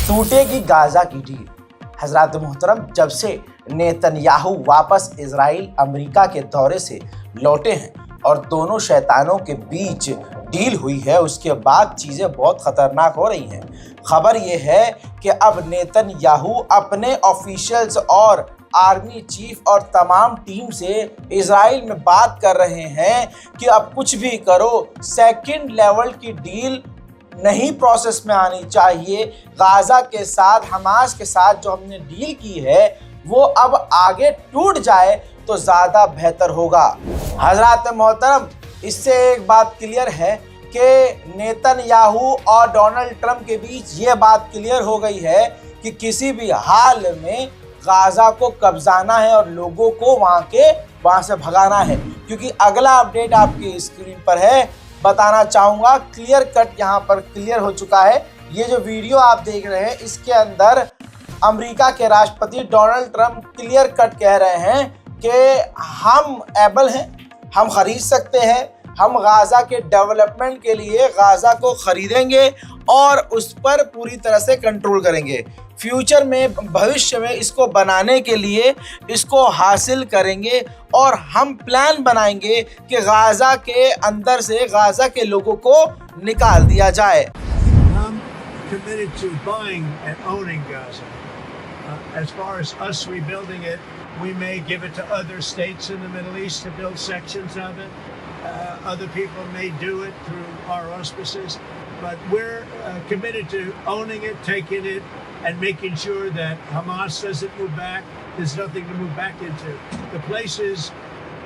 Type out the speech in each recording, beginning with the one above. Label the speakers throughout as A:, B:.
A: टूटेगी Gaza की deal. हजरात मोहतरम, जब से नेतन्याहू वापस इजराइल अमेरिका के दौरे से लौटे हैं और दोनों शैतानों के बीच डील हुई है, उसके बाद चीज़ें बहुत ख़तरनाक हो रही हैं। खबर यह है कि अब नेतन्याहू अपने ऑफिशियल्स और आर्मी चीफ और तमाम टीम से इजराइल में बात कर रहे हैं कि अब कुछ भी करो, सेकंड लेवल की डील नहीं प्रोसेस में आनी चाहिए। गाजा के साथ, हमास के साथ जो हमने डील की है वो अब आगे टूट जाए तो ज़्यादा बेहतर होगा। हजरात मोहतरम, इससे एक बात क्लियर है कि नेतन्याहू और डोनाल्ड ट्रंप के बीच ये बात क्लियर हो गई है कि किसी भी हाल में गाजा को कब्जाना है और लोगों को वहाँ से भगाना है। क्योंकि अगला अपडेट आपकी स्क्रीन पर है, बताना चाहूँगा, क्लियर कट यहाँ पर क्लियर हो चुका है। ये जो वीडियो आप देख रहे हैं इसके अंदर अमेरिका के राष्ट्रपति डोनाल्ड ट्रंप क्लियर कट कह रहे हैं कि हम एबल हैं, हम खरीद सकते हैं, हम गाजा के डेवलपमेंट के लिए गाजा को खरीदेंगे और उस पर पूरी तरह से कंट्रोल करेंगे। फ्यूचर में, भविष्य में इसको बनाने के लिए इसको हासिल करेंगे और हम प्लान बनाएंगे कि गाजा के अंदर से गाजा के लोगों को निकाल दिया जाए।
B: I'm committed to buying and owning Gaza. As far as us rebuilding it, we may give it to other states in the Middle East to build sections of it. Other people may do it through our auspices, but we're committed to owning it, taking it, and making sure that Hamas doesn't move back. There's nothing to move back into. The place is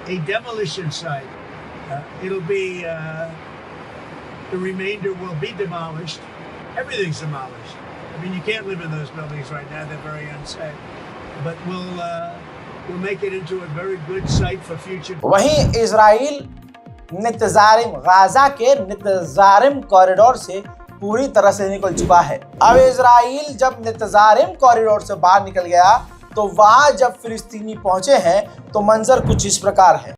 B: a demolition site. It'll be, the remainder will be demolished. Everything's demolished. I mean, you can't live in those buildings right now. They're very unsafe. But we'll make it into a very good site for future.
A: वहीं Israel नितजारिम, Gaza के नितजारिम corridor से पूरी तरह से निकल चुका है। अब इजराइल जब नितजारिम कॉरिडोर से बाहर निकल गया तो वहां जब फिलिस्तीनी पहुंचे हैं तो मंजर कुछ इस प्रकार है।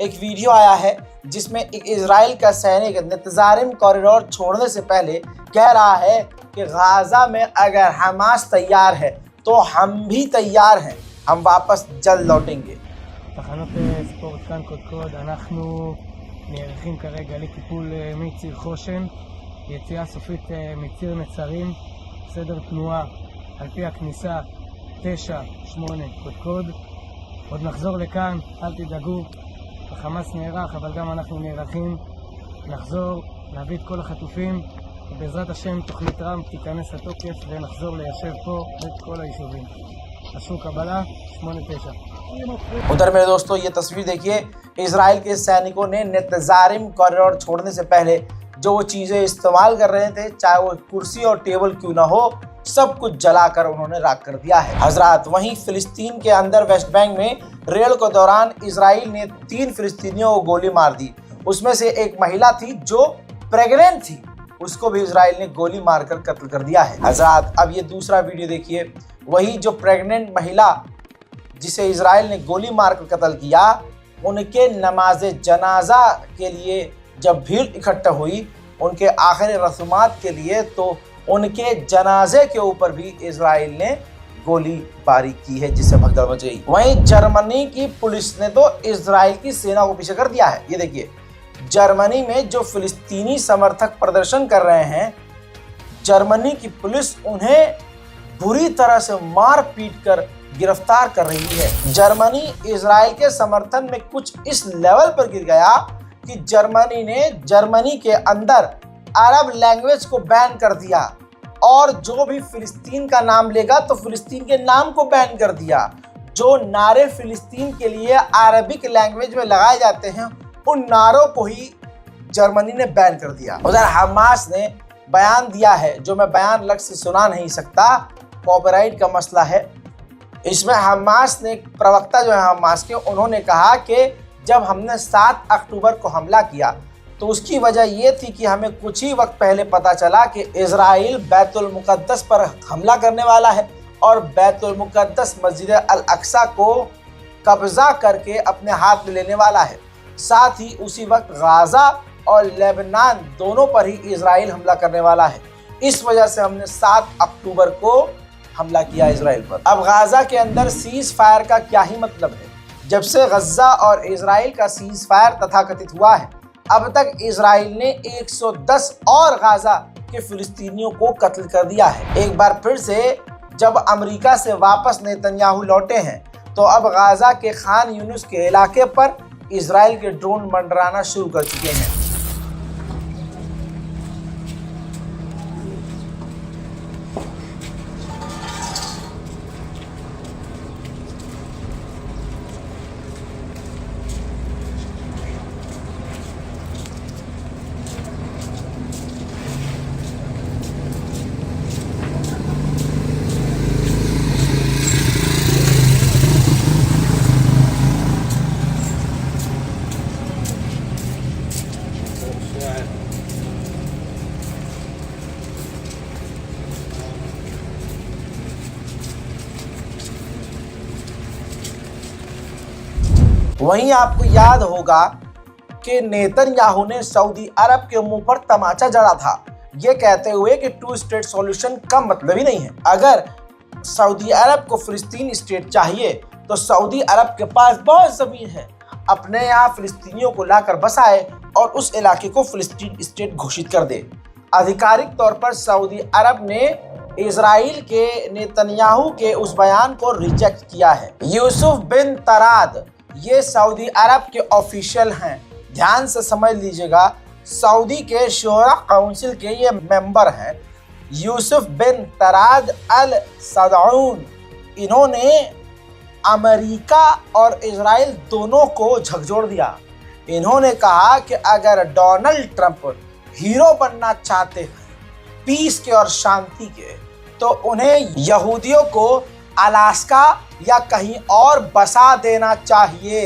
A: एक वीडियो आया है जिसमें एक इजराइल का सैनिक नेतजारिम कॉरिडोर छोड़ने से पहले कह रहा है कि गाजा में अगर हमास तैयार है तो हम भी तैयार हैं, हम वापस जल्द लौटेंगे।
C: תחנות ספורט כאן קודקוד, אנחנו נערכים כרגע לטיפול מציר חושן, יציאה סופית מציר נצרים, סדר תנועה על פי הכניסה 9-8 קודקוד. עוד נחזור לכאן, אל תדאגו, החמאס נערך אבל גם אנחנו נערכים לחזור, להביא את כל החטופים, ובעזרת השם תוכנית טראמפ תיכנס לתוקף ונחזור ליישב פה את כל היישובים. אשרו קבלה 8-9.
A: उधर मेरे दोस्तों ये तस्वीर देखिए, इजराइल के सैनिकों ने नेतजारिम कॉरिडोर छोड़ने से पहले जो वो चीज़ें इस्तेमाल कर रहे थे, चाहे वो कुर्सी और टेबल क्यों ना हो, सब कुछ जलाकर उन्होंने राख कर दिया है। हजरात, वहीं फिलिस्तीन के अंदर वेस्ट बैंक में रेड के दौरान इजराइल ने 3 फिलिस्तीनियों को गोली मार दी। उसमें से एक महिला थी जो प्रेग्नेंट थी, उसको भी इजराइल ने गोली मारकर कत्ल कर दिया है। हजरात, अब ये दूसरा वीडियो देखिए, वही जो प्रेग्नेंट महिला जिसे इजराइल ने गोली मारकर कत्ल किया, उनके नमाज जनाजा के लिए जब भीड़ इकट्ठा हुई उनके आखिरी रस्मात के लिए, तो उनके जनाजे के ऊपर भी इजराइल ने गोलीबारी की है, जिससे भगदड़ मच गई। वहीं जर्मनी की पुलिस ने तो इजराइल की सेना को पीछे कर दिया है। ये देखिए, जर्मनी में जो फिलिस्तीनी समर्थक प्रदर्शन कर रहे हैं, जर्मनी की पुलिस उन्हें बुरी तरह से मार पीट कर गिरफ्तार कर रही है। जर्मनी इजराइल के समर्थन में कुछ इस लेवल पर गिर गया कि जर्मनी ने जर्मनी के अंदर अरब लैंग्वेज को बैन कर दिया, और जो भी फिलिस्तीन का नाम लेगा तो फिलिस्तीन के नाम को बैन कर दिया। जो नारे फिलिस्तीन के लिए अरबिक लैंग्वेज में लगाए जाते हैं, उन नारों को ही जर्मनी ने बैन कर दिया। उधर हमास ने बयान दिया है, जो मैं बयान अलग से सुना नहीं सकता, कॉपीराइट का मसला है। इसमें हमास ने, प्रवक्ता जो है हमास के, उन्होंने कहा कि जब हमने 7 अक्टूबर को हमला किया तो उसकी वजह ये थी कि हमें कुछ ही वक्त पहले पता चला कि इजराइल बैतुल मुक़द्दस पर हमला करने वाला है और बैतुल मुक़द्दस मस्जिद अल अक्सा को कब्जा करके अपने हाथ में लेने वाला है। साथ ही उसी वक्त गाजा और लेबनान दोनों पर ही इजराइल हमला करने वाला है। इस वजह से हमने 7 अक्टूबर को हमला किया इजराइल पर। अब गाजा के अंदर सीज फायर का क्या ही मतलब है? जब से गज्जा और इजराइल का सीज फायर तथाकथित हुआ है, अब तक इजराइल ने 110 और गाजा के फिलिस्तीनियों को कत्ल कर दिया है। एक बार फिर से जब अमेरिका से वापस नेतन्याहू लौटे हैं, तो अब गाजा के खान यूनुस के इलाके पर इजराइल के ड्रोन मंडराना शुरू कर चुके हैं। वहीं आपको याद होगा कि नेतन्याहू ने सऊदी अरब के मुंह पर तमाचा जड़ा था, ये कहते हुए कि 2 स्टेट सॉल्यूशन का मतलब ही नहीं है। अगर सऊदी अरब को फिलिस्तीन स्टेट चाहिए तो सऊदी अरब के पास बहुत ज़मीन है, अपने यहाँ फिलिस्तीनियों को लाकर बसाए और उस इलाके को फिलिस्तीन स्टेट घोषित कर दे। आधिकारिक तौर पर सऊदी अरब ने इजराइल के नेतन्याहू के उस बयान को रिजेक्ट किया है। यूसुफ बिन तराद ये सऊदी अरब के ऑफिशियल हैं, ध्यान से समझ लीजिएगा, सऊदी के शोरा काउंसिल के ये मेंबर हैं। यूसुफ बिन तराद अल सदऊन, इन्होंने अमेरिका और इजराइल दोनों को झकझोर दिया। इन्होंने कहा कि अगर डोनाल्ड ट्रंप हीरो बनना चाहते हैं पीस के और शांति के, तो उन्हें यहूदियों को अलास्का या कहीं और बसा देना चाहिए।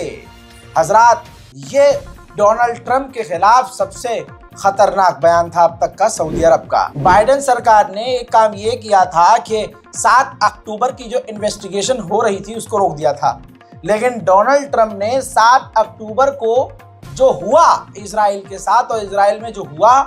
A: हजरात, ये डोनाल्ड ट्रंप के खिलाफ सबसे खतरनाक बयान था अब तक का सऊदी अरब का। बाइडेन सरकार ने एक काम ये किया था कि 7 अक्टूबर की जो इन्वेस्टिगेशन हो रही थी उसको रोक दिया था, लेकिन डोनाल्ड ट्रंप ने 7 अक्टूबर को जो हुआ इजराइल के साथ और इजराइल में जो हुआ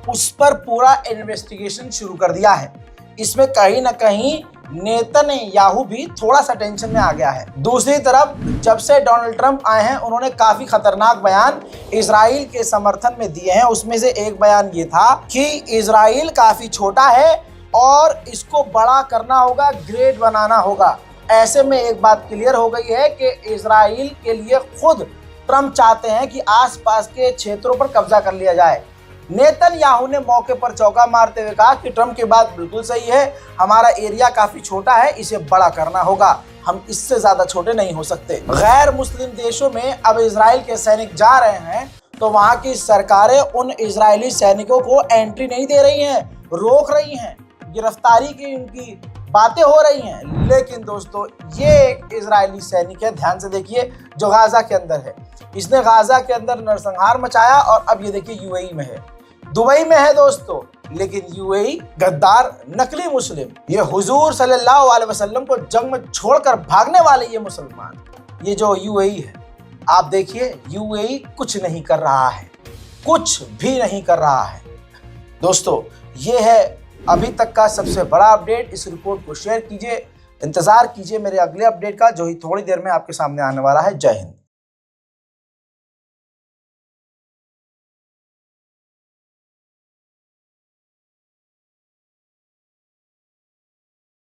A: उस पर पूरा इन्वेस्टिगेशन शुरू कर दिया है। इसमें कहीं ना कहीं नेतन्याहू भी थोड़ा सा टेंशन में आ गया है। दूसरी तरफ जब से डोनाल्ड ट्रंप आए हैं उन्होंने काफी खतरनाक बयान इजराइल के समर्थन में दिए हैं। उसमें से एक बयान ये था कि इजराइल काफी छोटा है और इसको बड़ा करना होगा, ग्रेट बनाना होगा। ऐसे में एक बात क्लियर हो गई है कि इजराइल के लिए खुद ट्रंप चाहते हैं कि आसपास के क्षेत्रों पर कब्जा कर लिया जाए। नेतन्याहू ने मौके पर चौका मारते हुए कहा कि ट्रंप की बात बिल्कुल सही है, हमारा एरिया काफी छोटा है, इसे बड़ा करना होगा, हम इससे ज्यादा छोटे नहीं हो सकते। गैर मुस्लिम देशों में अब इजराइल के सैनिक जा रहे हैं तो वहां की सरकारें उन इजरायली सैनिकों को एंट्री नहीं दे रही हैं, रोक रही हैं, गिरफ्तारी की उनकी बातें हो रही हैं। लेकिन दोस्तों ये एक इजरायली सैनिक है, ध्यान से देखिए, जो गाजा के अंदर है। इसने गाजा के अंदर नरसंहार मचाया और अब ये देखिए यूएई में है, दुबई में है दोस्तों। लेकिन यूएई गद्दार नकली मुस्लिम, ये हुजूर सल्लल्लाहु अलैहि वसल्लम को जंग में छोड़कर भागने वाले ये मुसलमान, ये जो यूएई है, आप देखिए यूएई कुछ नहीं कर रहा है, कुछ भी नहीं कर रहा है। दोस्तों ये है अभी तक का सबसे बड़ा अपडेट। इस रिपोर्ट को शेयर कीजिए, इंतजार कीजिए मेरे अगले अपडेट का, जो ही थोड़ी देर में आपके सामने आने वाला है। जय हिंद।